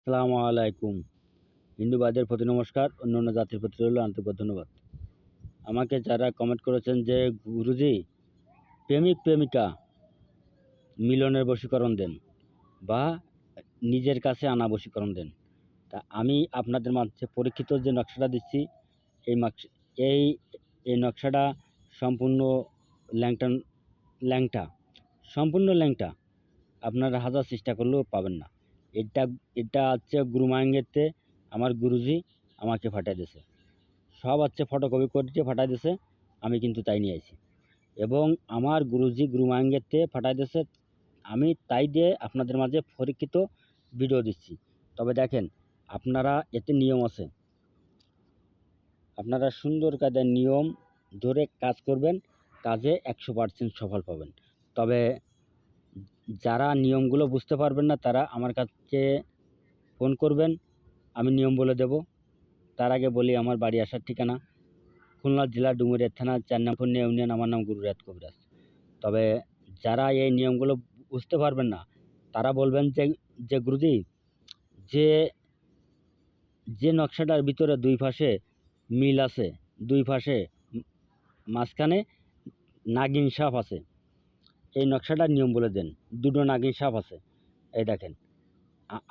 আসসালামু আলাইকুম। হিন্দু ভাইদের প্রতি নমস্কার, অন্যান্য জাতির প্রতি রইল আন্তরিক ধন্যবাদ। আমাকে যারা কমেন্ট করেছেন যে, "গুরুজি প্রেমিক-প্রেমিকা মিলনের বশীকরণ দেন বা নিজের কাছে আনা বশীকরণ দেন।" তা আমি আপনাদের মাঝে পরীক্ষিত যে নকশাটা দিচ্ছি, এই মাকস এই এই নকশাটা সম্পূর্ণ ল্যাংটা ল্যাংটা, সম্পূর্ণ ল্যাংটা। আপনারা হাজার চেষ্টা করলেও পাবেন না। এটা এটা হচ্ছে গুরু মাঙ্গেরতে আমার গুরুজি আমাকে পাঠায় দিয়েছে। সব হচ্ছে ফটোকপি করে পাঠায় দিয়েছে, আমি কিন্তু তাই নিয়ে আইছি। এবং আমার গুরুজি গুরু মাঙ্গেরতে পাঠায় দিয়েছে, আমি তাই দিয়ে আপনাদের মাঝে পরীক্ষিত ভিডিও দিচ্ছি। তবে দেখেন, আপনারা এতে নিয়ম আছে। আপনারা সুন্দর কায়দায় নিয়ম ধরে কাজ করবেন, কাজে 100% সফল পাবেন। তবে যারা নিয়মগুলো বুঝতে পারবেন না, তারা আমার কাছে ফোন করবেন, আমি নিয়ম বলে দেব। তার আগে বলি আমার বাড়ি আসার ঠিকানা খুলনা জেলা ডুমুরিয়া থানা ৪ নং পূর্ণিয়া ইউনিয়ন। আমার নাম গুরু রায়ত কবিরাজ। তবে যারা এই নিয়মগুলো বুঝতে পারবেন না, তারা বলবেন যে গুরুজি, যে যে নকশাটার ভিতরে ২ পাশে মিল আছে, ২ পাশে মাঝখানে নাগিন সাপ আছে, এই নকশাটার নিয়ম বলে দেন। ২টো নাগিন সাপ আছে। এই দেখেন,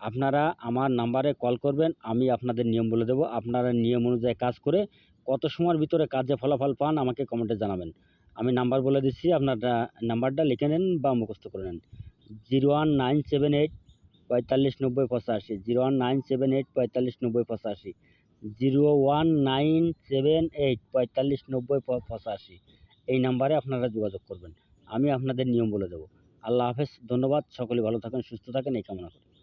আপনারা আমার নাম্বারে কল করবেন, আমি আপনাদের নিয়ম বলে দেব। আপনারা নিয়ম অনুযায়ী কাজ করে কত সময়ের ভিতরে কাজে ফলাফল পান আমাকে কমেন্টে জানাবেন। আমি নাম্বার বলে দিচ্ছি, আপনারা নাম্বারটা লিখে নেন বা মুখস্থ করে নেন। 01978 4590 85, 01978 4590 85, 01978 4590 85। এই নাম্বারে আপনারা যোগাযোগ করবেন। আমি আপনাদের নিয়ম বলে দেব। আল্লাহ হাফেজ। ধন্যবাদ। সকলে ভালো থাকেন, সুস্থ থাকেন, এই কামনা করি।